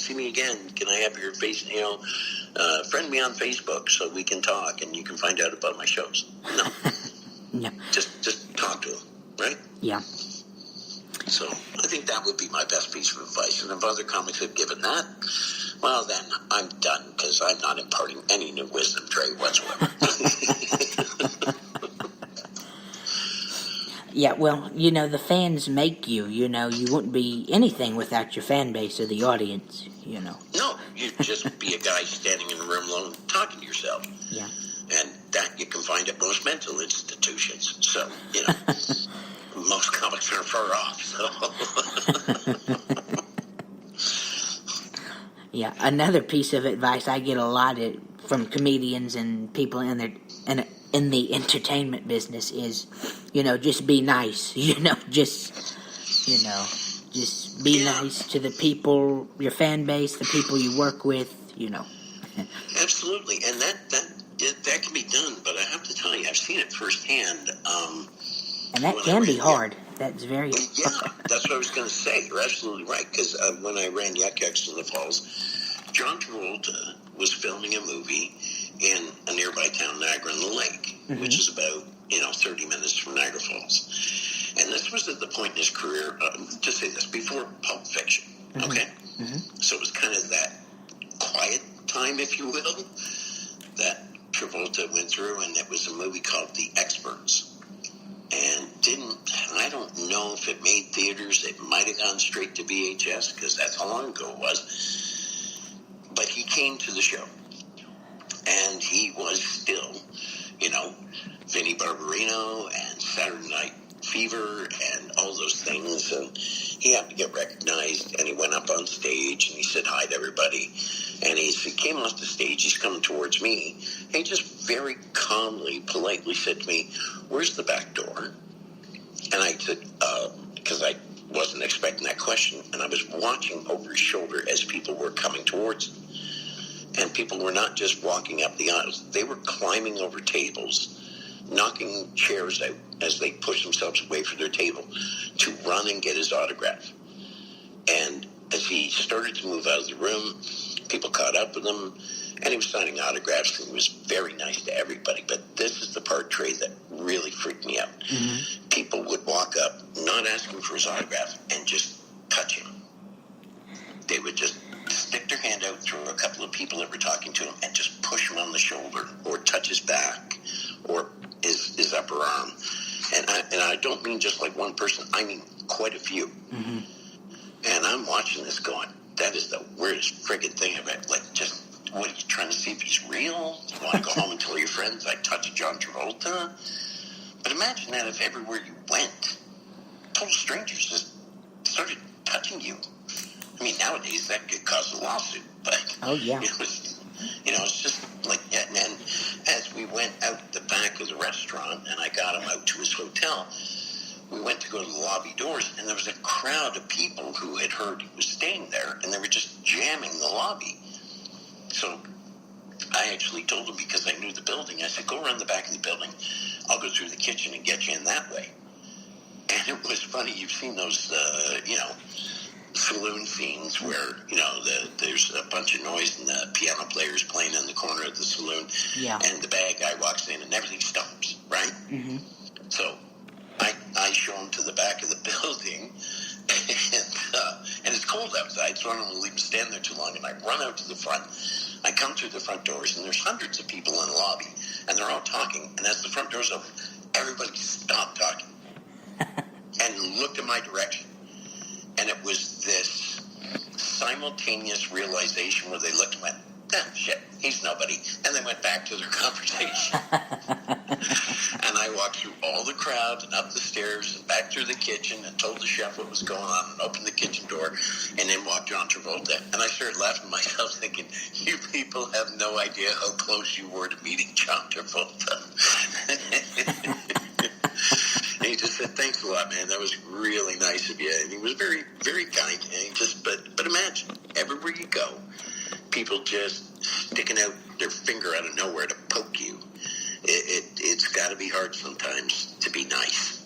see me again? Can I have your face, friend me on Facebook so we can talk and you can find out about my shows? No. No. Just talk to them, right? Yeah. So I think that would be my best piece of advice. And if other comics have given that, well, then I'm done because I'm not imparting any new wisdom, Trey, whatsoever. Yeah, well, the fans make you. You wouldn't be anything without your fan base or the audience, No, you'd just be a guy standing in a room alone talking to yourself. Yeah. And that you can find at most mental institutions. So, most comics are far off, so... Yeah, another piece of advice I get a lot from comedians and people in the entertainment business is, just be nice. Just be nice to the people, your fan base, the people you work with. Absolutely, and that can be done. But I have to tell you, I've seen it firsthand. And that can be hard. That's very... Yeah, that's what I was going to say. You're absolutely right, because when I ran Yuck Yucks in the Falls, John Travolta was filming a movie in a nearby town, Niagara-on-the-Lake, which is about, 30 minutes from Niagara Falls. And this was at the point in his career, to say this, before Pulp Fiction, okay? So it was kind of that quiet time, if you will, that Travolta went through, and it was a movie called The Experts. And I don't know if it made theaters. It might have gone straight to VHS because that's how long ago it was. But he came to the show. And he was still, Vinnie Barbarino and Saturday Night Fever and all those things. And he had to get recognized. And he went up on stage and he said hi to everybody. And he came off the stage, he's coming towards me. And he just very calmly, politely said to me, "Where's the back door?" And I said, because I wasn't expecting that question. And I was watching over his shoulder as people were coming towards him. And people were not just walking up the aisles. They were climbing over tables, knocking chairs out as they pushed themselves away from their table to run and get his autograph. And as he started to move out of the room, people caught up with him, and he was signing autographs, and he was very nice to everybody. But this is the part, Trey, that really freaked me out. People would walk up, not asking for his autograph, and just touch him. They would just stick their hand out through a couple of people that were talking to him and just push him on the shoulder or touch his back or his upper arm. And I don't mean just like one person. I mean quite a few. And I'm watching this going, that is the weirdest friggin' thing I've ever, just, what, are you trying to see if he's real? You want to go home and tell your friends I touched John Travolta? But imagine that if everywhere you went, total strangers just started touching you. I mean, nowadays that could cause a lawsuit, but oh yeah, it's just like, yeah. And as we went out the back of the restaurant, and I got him out to his hotel, we went to go to the lobby doors, and there was a crowd of people who had heard he was staying there, and they were just jamming the lobby. So I actually told him, because I knew the building, I said, go around the back of the building. I'll go through the kitchen and get you in that way. And it was funny. You've seen those, saloon scenes where, there's a bunch of noise and the piano player's playing in the corner of the saloon. Yeah. And the bad guy walks in and everything stops, right? So I show him to the back of the building, and it's cold outside, so I don't want to leave him stand there too long. And I run out to the front. I come through the front doors, and there's hundreds of people in the lobby, and they're all talking. And as the front doors open, everybody stopped talking and looked in my direction. And it was this simultaneous realization where they looked and went, shit, he's nobody. And they went back to their conversation. And I walked through all the crowd and up the stairs and back through the kitchen and told the chef what was going on and opened the kitchen door and then walked John Travolta. And I started laughing to myself thinking, you people have no idea how close you were to meeting John Travolta. And he just said, thanks a lot, man. That was really nice of you. And he was very, very kind. And he just, but imagine, everywhere you go, people just sticking out their finger out of nowhere to poke you. It's got to be hard sometimes to be nice.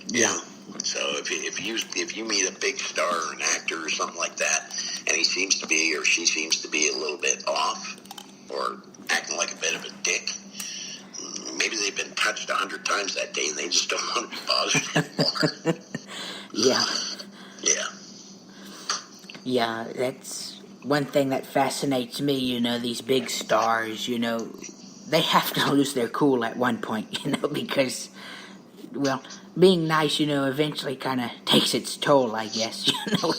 Yeah. So if you meet a big star or an actor or something like that, and he seems to be or she seems to be a little bit off or acting like a bit of a dick, maybe they've been touched 100 times that day and they just don't want to be bothered anymore. Yeah. Yeah. Yeah, that's one thing that fascinates me, these big stars, they have to lose their cool at one point, because, well, being nice, eventually kind of takes its toll, I guess,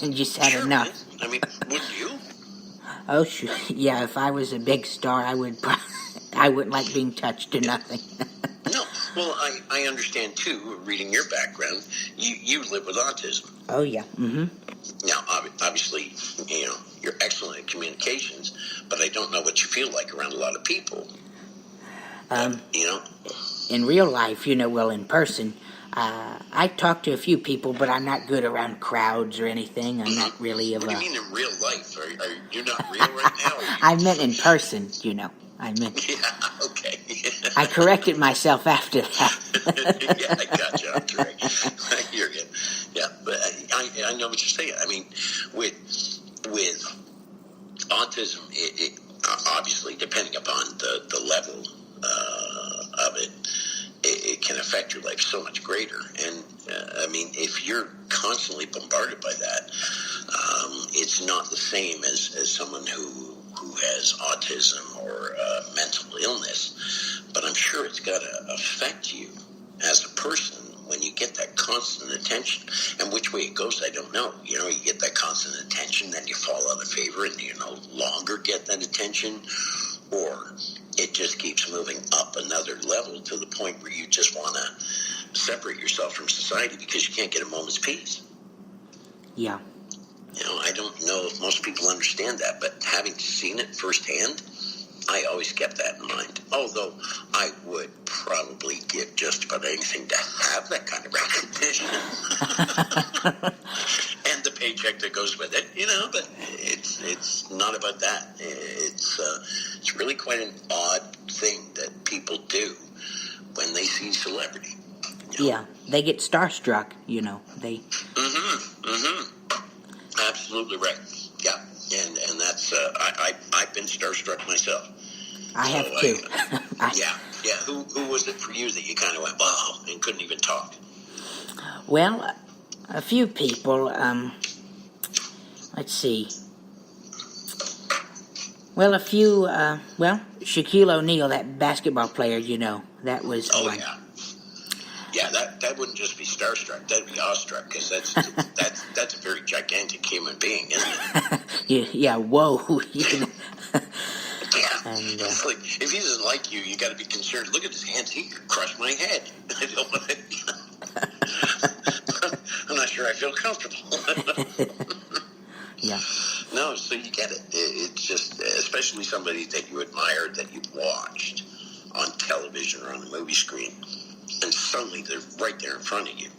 and just had Sure, enough. man. I mean, wouldn't you? Oh, sure. Yeah, if I was a big star, I wouldn't like being touched or nothing. No. Well, I understand, too, reading your background, you live with autism. Oh, yeah. Mm-hmm. Now, obviously, you're excellent at communications, but I don't know what you feel like around a lot of people. In real life, well, in person, I talk to a few people, but I'm not good around crowds or anything. I'm not really of a... What do you mean in real life? Are you not real right now? I meant in person, I meant... Yeah, okay. I corrected myself after that. Yeah, I got you. That's right. You're good. Yeah, but I know what you're saying. I mean, with autism, it obviously, depending upon the level of it can affect your life so much greater. And, I mean, if you're constantly bombarded by that, it's not the same as someone who has autism or mental illness. But I'm sure it's got to affect you as a person when you get that constant attention. And which way it goes, I don't know. You get that constant attention, then you fall out of favor and you no longer get that attention. Or it just keeps moving up another level to the point where you just want to separate yourself from society because you can't get a moment's peace. Yeah. I don't know if most people understand that, but having seen it firsthand, I always kept that in mind. Although I would probably give just about anything to have that kind of recognition. And the paycheck that goes with it, but it's not about that. It's really quite an odd thing that people do when they see celebrity. Yeah, they get starstruck, they... Absolutely right. Yeah, and that's I've been starstruck myself. I have too. Yeah. Who was it for you that you kind of went wow and couldn't even talk? Well, a few people. Let's see. Well, a few. Shaquille O'Neal, that basketball player, that was. Oh yeah. Yeah, that wouldn't just be starstruck; that'd be awestruck because that's a very gigantic human being, isn't it? Yeah. Whoa. Yeah. And, it's like, if he doesn't like you, you got to be concerned. Look at his hands; he could crush my head. I don't want to. I'm not sure I feel comfortable. Yeah. No, so you get it. It's just, especially somebody that you admired, that you watched on television or on the movie screen, and suddenly they're right there in front of you.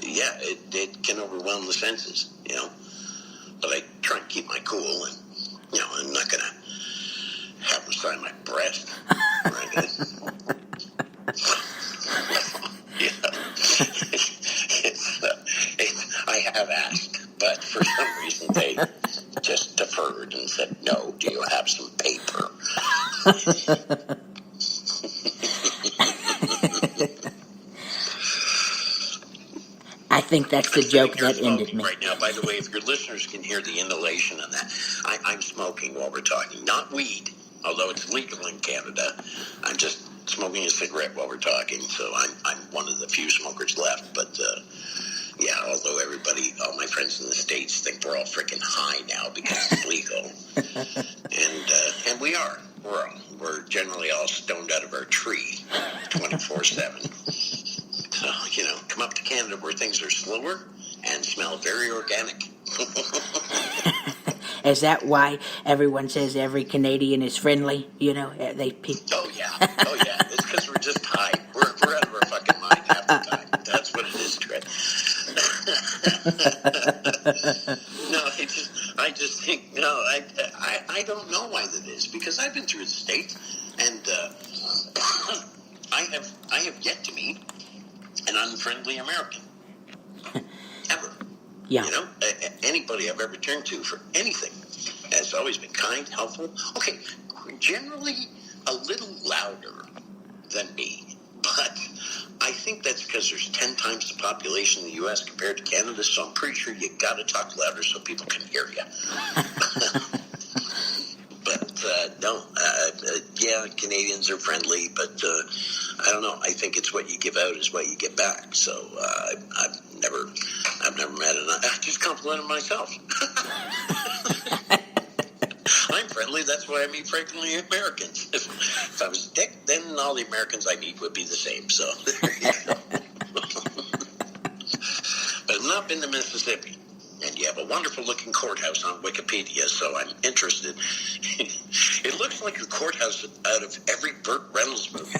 Yeah, it can overwhelm the senses, But I try and keep my cool, and, I'm not going to have them sign my breast. Right? I have asked, but for some reason they just deferred and said, no, do you have some paper? I think that's the joke that ended me. Right now, by the way, if your listeners can hear the inhalation on that, I'm smoking while we're talking. Not weed, although it's legal in Canada. I'm just smoking a cigarette while we're talking, so I'm one of the few smokers left. But, yeah, although all my friends in the States think we're all freaking high now because it's legal. And we are. We're generally all stoned out of our tree 24/7. So, come up to Canada where things are slower and smell very organic. Is that why everyone says every Canadian is friendly? Oh, yeah. It's because we're just high. We're out of our fucking mind half the time. That's what it is, Trent. No, I just think, I don't know why that is, because I've been through the States, and I have yet to meet an unfriendly American. ever. Yeah. You know, anybody I've ever turned to for anything has always been kind, helpful. Okay, generally a little louder than me, but I think that's because there's 10 times the population in the U.S. compared to Canada, so I'm pretty sure you got to talk louder so people can hear you. But no, yeah, Canadians are friendly, but I don't know. I think it's what you give out is what you get back. So I've never met an. I just complimented myself. I'm friendly. That's why I meet frequently Americans. If I was a dick, then all the Americans I meet would be the same. So there you go. But I've not been to Mississippi. And you have a wonderful-looking courthouse on Wikipedia, so I'm interested. It looks like a courthouse out of every Burt Reynolds movie.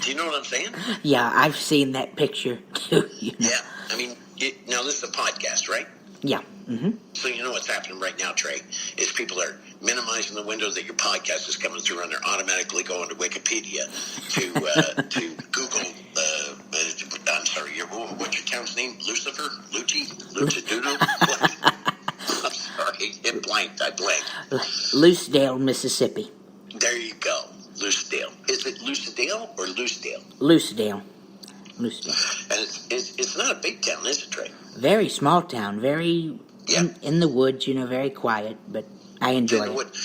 Do you know what I'm saying? Yeah, I've seen that picture, too. You know? Yeah, I mean, now this is a podcast, right? Yeah. Mm-hmm. So you know what's happening right now, Trey, is people are minimizing the window that your podcast is coming through, and they're automatically going to Wikipedia to Google. I'm sorry, what's your town's name? Lucifer? Lucha-doodle? I'm sorry, it blanked. I blanked. Loosedale, Mississippi. There you go, Loosedale. Is it Loosedale or Loosedale? Loosedale. And it's not a big town, is it, Trey? Very small town, very in the woods, you know, very quiet, but I enjoy it.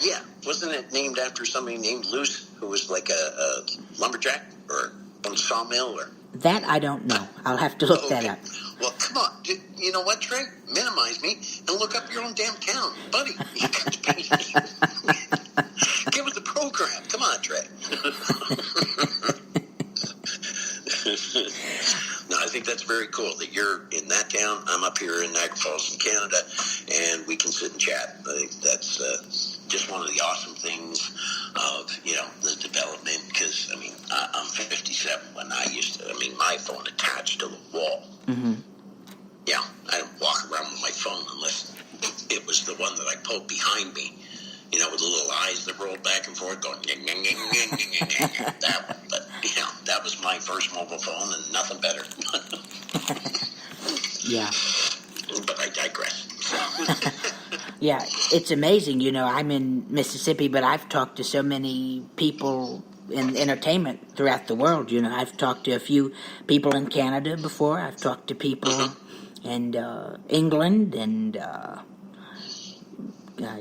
Yeah, wasn't it named after somebody named Luce, who was like a lumberjack or on a sawmill? Or that I don't know. I'll have to look that up. Well, come on. You know what, Trey? Minimize me and look up your own damn town. Buddy, you got to be... Get with the program. Come on, Trey. No, I think that's very cool that you're in that town. I'm up here in Niagara Falls in Canada, and we can sit and chat. I think that's just one of the awesome things of, you know, the development, because, I mean, I'm 57 when I used to, I mean, my phone attached to the wall. Mm-hmm. Yeah, I don't walk around with my phone unless it was the one that I pulled behind me, you know, with the little eyes that rolled back and forth going, that one. But, you know, that was my first mobile phone and nothing better. Yeah. But I digress. Yeah, it's amazing. You know, I'm in Mississippi, but I've talked to so many people in entertainment throughout the world. You know, I've talked to a few people in Canada before. I've talked to people in England and,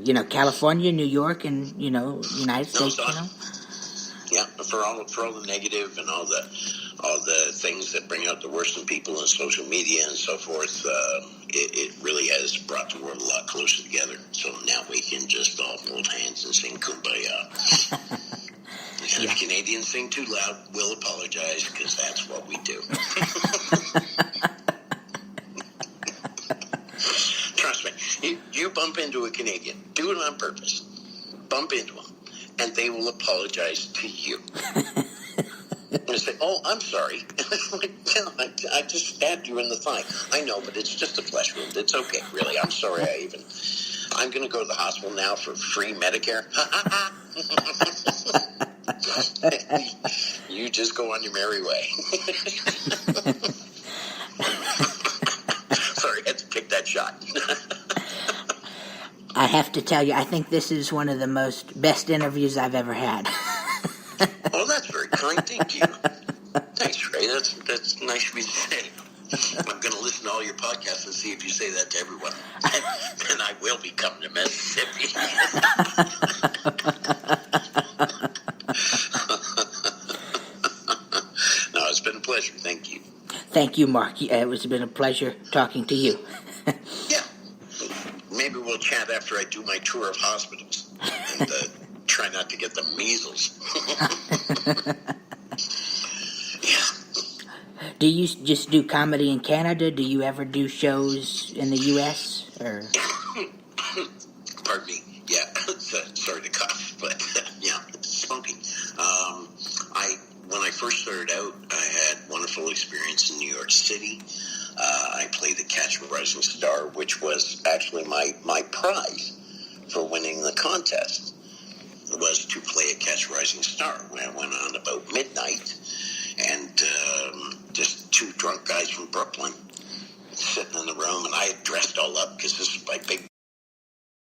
you know, California, New York, and, you know, United States, you know. Yeah, for all the negative and all the things that bring out the worst in people and social media and so forth, it really has brought the world a lot closer together. So now we can just all hold hands and sing Kumbaya. And if Canadians sing too loud, we'll apologize, because that's what we do. Trust me, you bump into a Canadian, do it on purpose. Bump into them, and they will apologize to you. And say, "Oh, I'm sorry. I just stabbed you in the thigh. I know, but it's just a flesh wound. It's okay, really. I'm sorry. I'm going to go to the hospital now for free Medicare." You just go on your merry way. Sorry, I had to pick that shot. I have to tell you, I think this is one of the best interviews I've ever had. Oh, that's very kind. Thank you. Thanks, Ray. That's nice of you to say. I'm going to listen to all your podcasts and see if you say that to everyone. And I will be coming to Mississippi. No, it's been a pleasure. Thank you. Thank you, Mark. It's been a pleasure talking to you. Yeah. Maybe we'll chat after I do my tour of hospitals and try not to get the measles. Yeah. Do you just do comedy in Canada? Do you ever do shows in the U.S.? Or? Pardon me. Yeah. Sorry to cough, but yeah, it's spunky. When I first started out, I had wonderful experience in New York City. I played the Catch a Rising Star, which was actually my prize for winning the contest. Was to play a Catch a Rising Star. When I went on about midnight, and just two drunk guys from Brooklyn sitting in the room, and I had dressed all up because this was my big